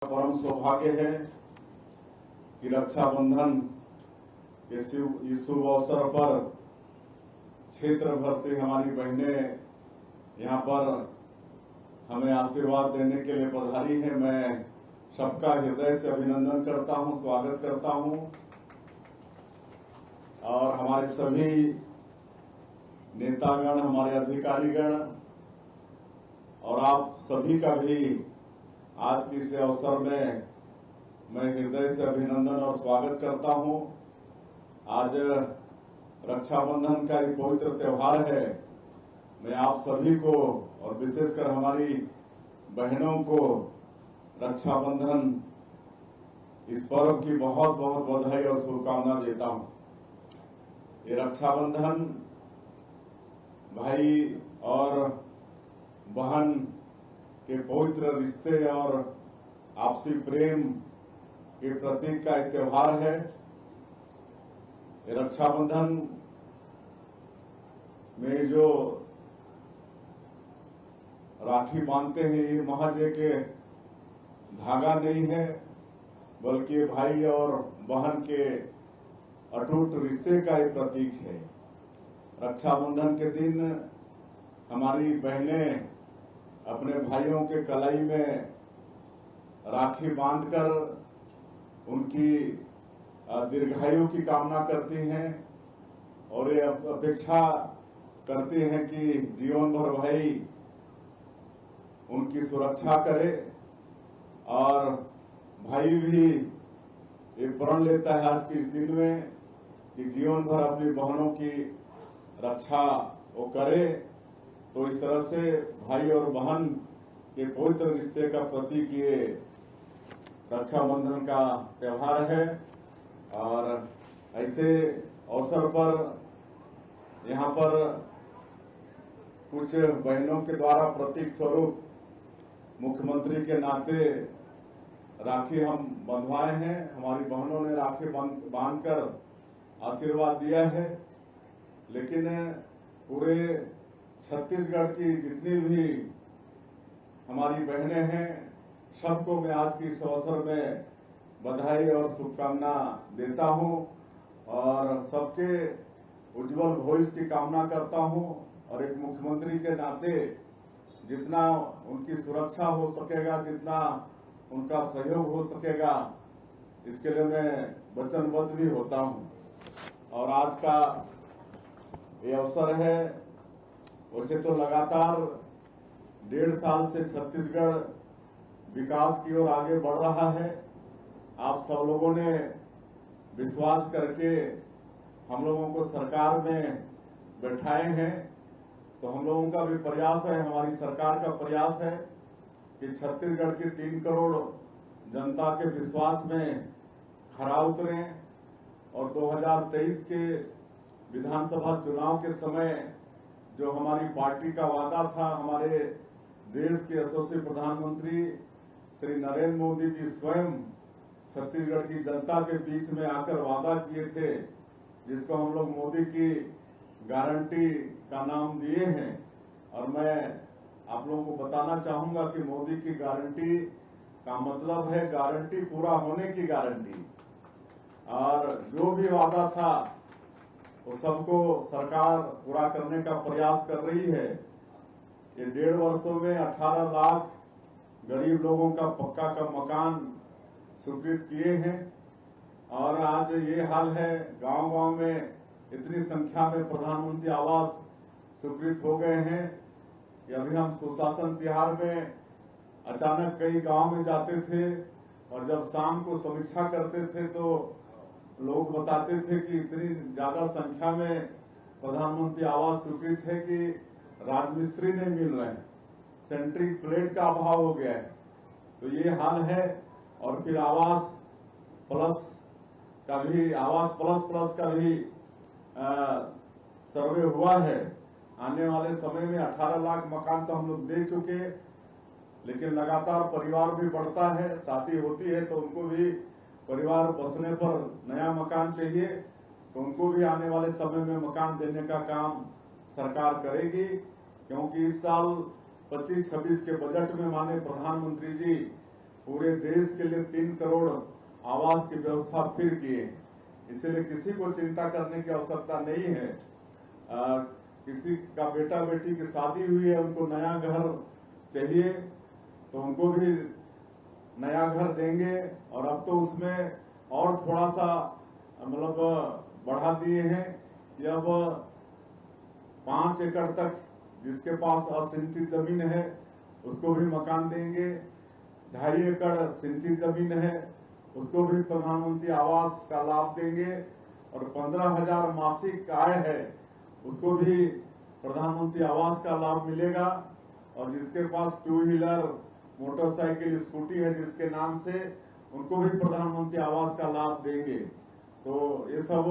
परम सौभाग्य है कि रक्षाबंधन के इस शुभ अवसर पर क्षेत्र भर से हमारी बहनें यहाँ पर हमें आशीर्वाद देने के लिए पधारी है। मैं सबका हृदय से अभिनंदन करता हूँ, स्वागत करता हूँ और हमारे सभी नेतागण, हमारे अधिकारीगण और आप सभी का भी आज के इस अवसर में मैं हृदय से अभिनंदन और स्वागत करता हूं। आज रक्षाबंधन का एक पवित्र त्योहार है। मैं आप सभी को और विशेषकर हमारी बहनों को रक्षाबंधन इस पर्व की बहुत बहुत बधाई और शुभकामना देता हूं। ये रक्षाबंधन भाई और बहन के पवित्र रिश्ते और आपसी प्रेम के प्रतीक का एक त्योहार है। रक्षाबंधन में जो राखी बांधते हैं ये महज एक धागा नहीं है, बल्कि भाई और बहन के अटूट रिश्ते का एक प्रतीक है। रक्षाबंधन के दिन हमारी बहनें अपने भाइयों के कलाई में राखी बांधकर उनकी दीर्घायु की कामना करती हैं और ये अपेक्षा करती हैं कि जीवन भर भाई उनकी सुरक्षा करे। और भाई भी ये प्रण लेता है आज के इस दिन में कि जीवन भर अपनी बहनों की रक्षा वो करे। तो इस तरह से भाई और बहन के पवित्र रिश्ते का प्रतीक ये रक्षाबंधन का त्योहार है। और ऐसे अवसर पर यहाँ पर कुछ बहनों के द्वारा प्रतीक स्वरूप मुख्यमंत्री के नाते राखी हम बंधवाए हैं। हमारी बहनों ने राखी बांधकर आशीर्वाद दिया है। लेकिन पूरे छत्तीसगढ़ की जितनी भी हमारी बहनें हैं, सबको मैं आज के इस अवसर में बधाई और शुभकामना देता हूं और सबके उज्जवल भविष्य की कामना करता हूं। और एक मुख्यमंत्री के नाते जितना उनकी सुरक्षा हो सकेगा, जितना उनका सहयोग हो सकेगा, इसके लिए मैं वचनबद्ध भी होता हूं। और आज का ये अवसर है, वैसे तो लगातार 1.5 साल से छत्तीसगढ़ विकास की ओर आगे बढ़ रहा है। आप सब लोगों ने विश्वास करके हम लोगों को सरकार में बैठाए हैं, तो हम लोगों का भी प्रयास है, हमारी सरकार का प्रयास है कि छत्तीसगढ़ की 3 करोड़ जनता के विश्वास में खरा उतरें और 2023 के विधानसभा चुनाव के समय जो हमारी पार्टी का वादा था, हमारे देश के यशस्वी प्रधानमंत्री श्री नरेंद्र मोदी जी स्वयं छत्तीसगढ़ की जनता के बीच में आकर वादा किए थे, जिसको हम लोग मोदी की गारंटी का नाम दिए हैं। और मैं आप लोगों को बताना चाहूंगा कि मोदी की गारंटी का मतलब है गारंटी पूरा होने की गारंटी। और जो भी वादा था वो सबको सरकार पूरा करने का प्रयास कर रही है। ये 1.5 वर्षों में 18 लाख गरीब लोगों का पक्का का मकान स्वीकृत किए हैं। और आज ये हाल है, गांव-गांव में इतनी संख्या में प्रधानमंत्री आवास स्वीकृत हो गए हैं कि अभी हम सुशासन तिहार में अचानक कई गांव में जाते थे और जब शाम को समीक्षा करते थे तो लोग बताते थे कि इतनी ज्यादा संख्या में प्रधानमंत्री आवास स्वीकृत है कि राजमिस्त्री नहीं मिल रहे हैं, सेंट्रिक प्लेट का अभाव हो गया है। तो ये हाल है। और फिर आवास प्लस का भी सर्वे हुआ है। आने वाले समय में 18 लाख मकान तो हम लोग दे चुके, लेकिन लगातार परिवार भी बढ़ता है, शादी होती है तो उनको भी परिवार बसने पर नया मकान चाहिए, तो उनको भी आने वाले समय में मकान देने का काम सरकार करेगी। क्योंकि इस साल 25-26 के बजट में माननीय प्रधानमंत्री जी पूरे देश के लिए 3 करोड़ आवास की व्यवस्था फिर किए। इसीलिए किसी को चिंता करने की आवश्यकता नहीं है। किसी का बेटा बेटी की शादी हुई है, उनको नया घर चाहिए तो उनको भी नया घर देंगे। और अब तो उसमें और थोड़ा सा मतलब बढ़ा दिए हैं कि अब 5 एकड़ तक जिसके पास असिंचित जमीन है उसको भी मकान देंगे। 2.5 एकड़ सिंचित जमीन है उसको भी प्रधानमंत्री आवास का लाभ देंगे। और 15,000 मासिक आय है उसको भी प्रधानमंत्री आवास का लाभ मिलेगा। और जिसके पास 2 व्हीलर मोटरसाइकिल स्कूटी है जिसके नाम से, उनको भी प्रधानमंत्री आवास का लाभ देंगे। तो ये सब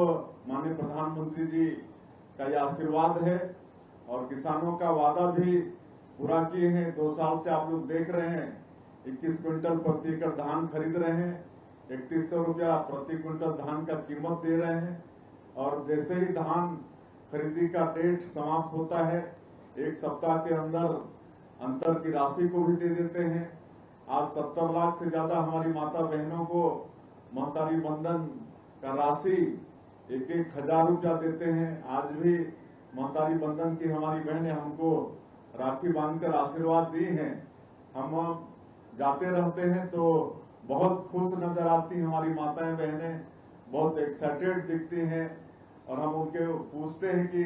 माननीय प्रधानमंत्री जी का ये आशीर्वाद है। और किसानों का वादा भी पूरा किए हैं। 2 साल से आप लोग देख रहे हैं 21 क्विंटल प्रति एकड़ धान खरीद रहे हैं, 3100 रुपया प्रति क्विंटल धान का कीमत दे रहे हैं। और जैसे ही धान खरीदी का डेट समाप्त होता है 1 सप्ताह के अंदर अंतर की राशि को भी दे देते हैं। आज 70 लाख से ज्यादा हमारी माता बहनों को महतारी बंधन का राशि 1-1 हजार रुपया देते हैं। आज भी महतारी बंधन की हमारी बहनें हमको राखी बांधकर आशीर्वाद दी हैं। हम जाते रहते हैं तो बहुत खुश नजर आती हमारी माताएं बहनें, बहुत एक्साइटेड दिखती हैं। और हम उनके पूछते हैं कि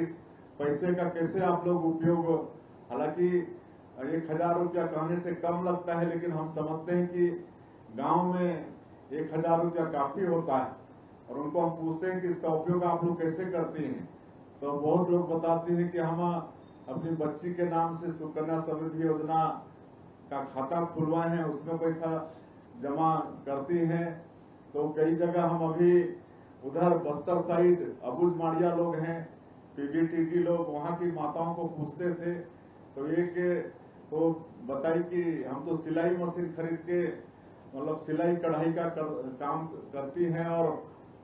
पैसे का कैसे आप लोग उपयोग, हालांकि 1,000 रुपया कहने से कम लगता है लेकिन हम समझते हैं कि गांव में 1,000 रुपया काफी होता है। और उनको हम पूछते हैं कि इसका उपयोग आप लोग कैसे करती हैं, तो बहुत लोग बताते हैं कि हम अपनी बच्ची के नाम से सुकन्या समृद्धि योजना का खाता खुलवाए हैं, उसमें पैसा जमा करती हैं। तो कई जगह हम अभी उधर बस्तर साइड अबुझ माड़िया लोग हैं, पीबीटीजी लोग, वहां की माताओं को पूछते थे तो एक तो बताई कि हम तो सिलाई मशीन खरीद के मतलब सिलाई कढ़ाई का काम करती हैं और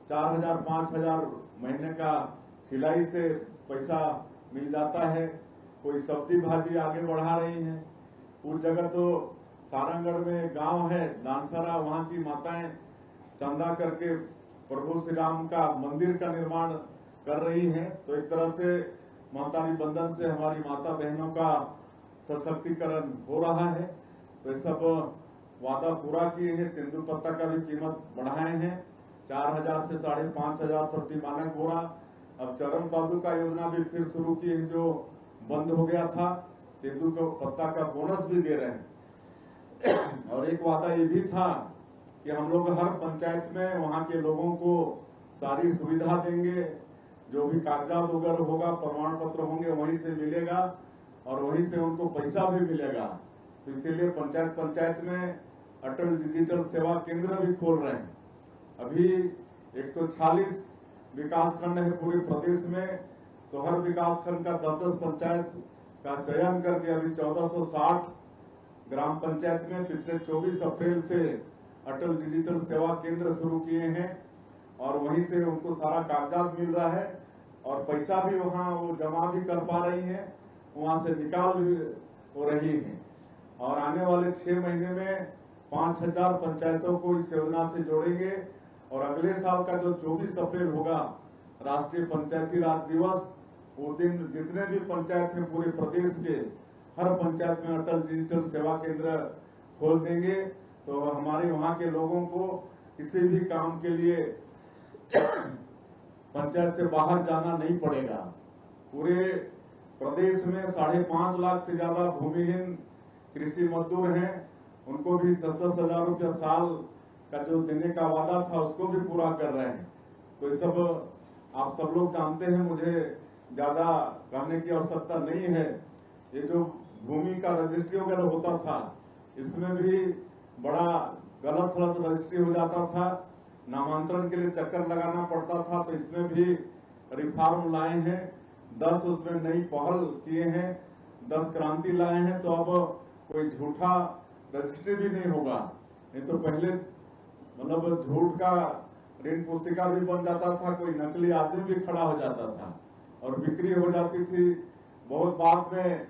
4,000-5,000 महीने का सिलाई से पैसा मिल जाता है। कोई सब्जी भाजी आगे बढ़ा रही हैं। उस जगह तो सारंगढ़ में गांव है दानसरा, वहां की माताएं चंदा करके प्रभु श्री राम का मंदिर का निर्माण कर रही हैं। तो एक तरह से महतारी बंधन से हमारी माता बहनों का सशक्तिकरण हो रहा है। तो ये सब वादा पूरा किए हैं। तेंदुपत्ता का भी कीमत बढ़ाए हैं 4,000 से 5,500 प्रति मानक बोरा। अब चरम पादुका योजना भी फिर शुरू की है जो बंद हो गया था। तेंदु को पत्ता का बोनस भी दे रहे हैं। और एक वादा ये भी था कि हम लोग हर पंचायत में वहां के लोगों को सारी सुविधा देंगे, जो भी कागजात वगैरह होगा, प्रमाण पत्र होंगे, वहीं से मिलेगा और वहीं से उनको पैसा भी मिलेगा। तो इसीलिए पंचायत पंचायत में अटल डिजिटल सेवा केंद्र भी खोल रहे हैं। अभी 146 विकास खंड है पूरे प्रदेश में, तो हर विकास खंड का 10-10 पंचायत का चयन करके अभी 1460 ग्राम पंचायत में पिछले 24 अप्रैल से अटल डिजिटल सेवा केंद्र शुरू किए हैं। और वहीं से उनको सारा कागजात मिल रहा है और पैसा भी वहां वो जमा भी कर पा रही हैं, वहां से निकाल भी हो रही हैं। और आने वाले 6 महीने में 5,000 पंचायतों को इस योजना से जोड़ेंगे। और अगले साल का जो 24 अप्रैल होगा राष्ट्रीय पंचायती राज दिवस, वो दिन जितने भी पंचायत हैं पूरे प्रदेश के हर पंचायत में अटल डिजिटल सेवा केंद्र खोल देंगे। तो हमारे वहां के लोगों को किसी भी काम के लिए पंचायत से बाहर जाना नहीं पड़ेगा। पूरे प्रदेश में 5.5 लाख से ज्यादा भूमिहीन कृषि मजदूर हैं, उनको भी 10-10 हजार रुपया साल का जो देने का वादा था उसको भी पूरा कर रहे हैं। तो ये सब आप सब लोग जानते हैं, मुझे ज्यादा कहने की आवश्यकता नहीं है। ये जो भूमि का रजिस्ट्री वगैरह होता था इसमें भी बड़ा गलत फलत रजिस्ट्री हो जाता था, नामांतरण के लिए चक्कर लगाना पड़ता था। तो इसमें भी रिफॉर्म लाए हैं, 10 उसमें नई पहल किए हैं, 10 क्रांति लाए हैं। तो अब कोई झूठा रजिस्ट्री भी नहीं होगा। नहीं तो पहले मतलब झूठ का ऋण पुस्तिका भी बन जाता था, कोई नकली आदमी भी खड़ा हो जाता था और बिक्री हो जाती थी, बहुत बाद में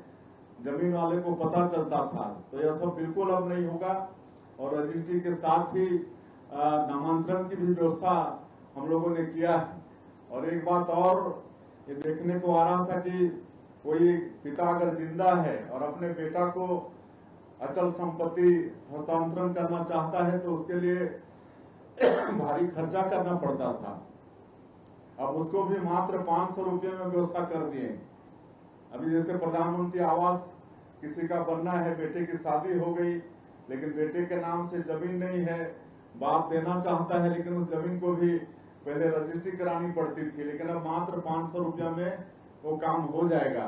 जमीन वाले को पता चलता था। तो यह सब बिल्कुल अब नहीं होगा। और रजिस्ट्री के साथ ही नामांतरण की भी व्यवस्था हम लोगों ने किया है। और एक बात और ये देखने को आ रहा था कि कोई पिता अगर जिंदा है और अपने बेटा को अचल संपत्ति हस्तांतरण करना चाहता है तो उसके लिए भारी खर्चा करना पड़ता था। अब उसको भी मात्र 500 रुपये में व्यवस्था कर दिए। अभी जैसे प्रधानमंत्री आवास किसी का बनना है, बेटे की शादी हो गई लेकिन बेटे के नाम से जमीन नहीं है, बाप देना चाहता है लेकिन उस जमीन को भी पहले रजिस्ट्री करानी पड़ती थी, लेकिन अब मात्र 500 रुपया में वो काम हो जाएगा।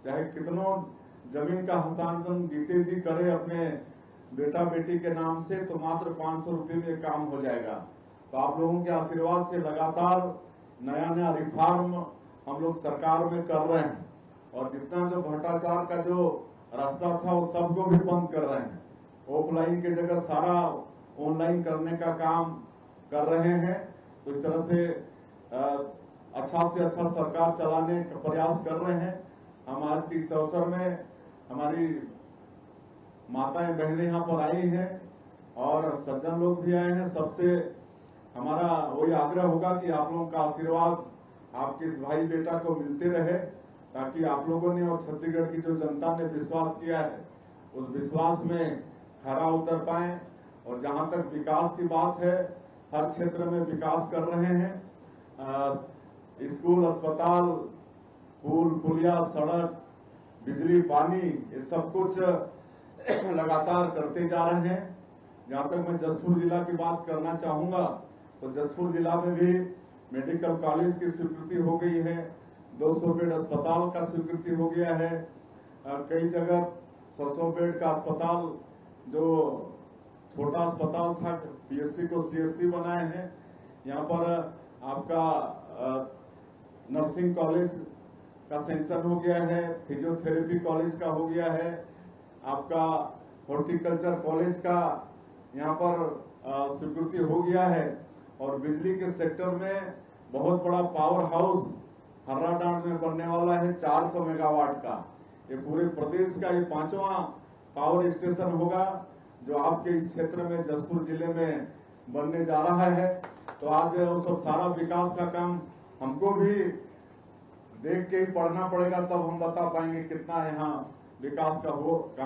चाहे कितनों जमीन का हस्तांतरण जीते जी करे अपने बेटा बेटी के नाम से, तो मात्र 500 रुपये में काम हो जाएगा। तो आप लोगों के आशीर्वाद से लगातार नया नया रिफॉर्म हम लोग सरकार में कर रहे हैं और जितना जो भ्रष्टाचार का जो रास्ता था वो सबको भी बंद कर रहे हैं। ऑफलाइन के जगह सारा ऑनलाइन करने का काम कर रहे हैं। तो इस तरह से अच्छा सरकार चलाने का प्रयास कर रहे हैं। हम आज के इस अवसर में हमारी माताएं बहनें यहाँ पर आई हैं और सज्जन लोग भी आए हैं। सबसे हमारा वही आग्रह होगा कि आप लोगों का आशीर्वाद आपके इस भाई बेटा को मिलते रहे, ताकि आप लोगों ने और छत्तीसगढ़ की जो जनता ने विश्वास किया है उस विश्वास में खरा उतर पाए। और जहां तक विकास की बात है, हर क्षेत्र में विकास कर रहे हैं। स्कूल, अस्पताल, पुल पुलिया, सड़क, बिजली, पानी, ये सब कुछ लगातार करते जा रहे हैं। जहां तक मैं जसपुर जिला की बात करना चाहूंगा तो जसपुर जिला में भी मेडिकल कॉलेज की स्वीकृति हो गई है, 200 बेड अस्पताल का स्वीकृति हो गया है। कई जगह 100 बेड का अस्पताल, जो छोटा अस्पताल था, पीएससी को सीएससी बनाए हैं। यहाँ पर आपका नर्सिंग कॉलेज का सेंक्शन हो गया है, फिजियोथेरेपी कॉलेज का हो गया है, आपका हॉर्टिकल्चर कॉलेज का यहाँ पर स्वीकृति हो गया है। और बिजली के सेक्टर में बहुत बड़ा पावर हाउस हर्राडांड में बनने वाला है 400 मेगावाट का। ये पूरे प्रदेश का ये 5वां पावर स्टेशन होगा जो आपके इस क्षेत्र में जसपुर जिले में बनने जा रहा है। तो आज वो सब सारा विकास का काम हमको भी देख के ही पढ़ना पड़ेगा, तब हम बता पाएंगे कितना यहाँ विकास का हो काम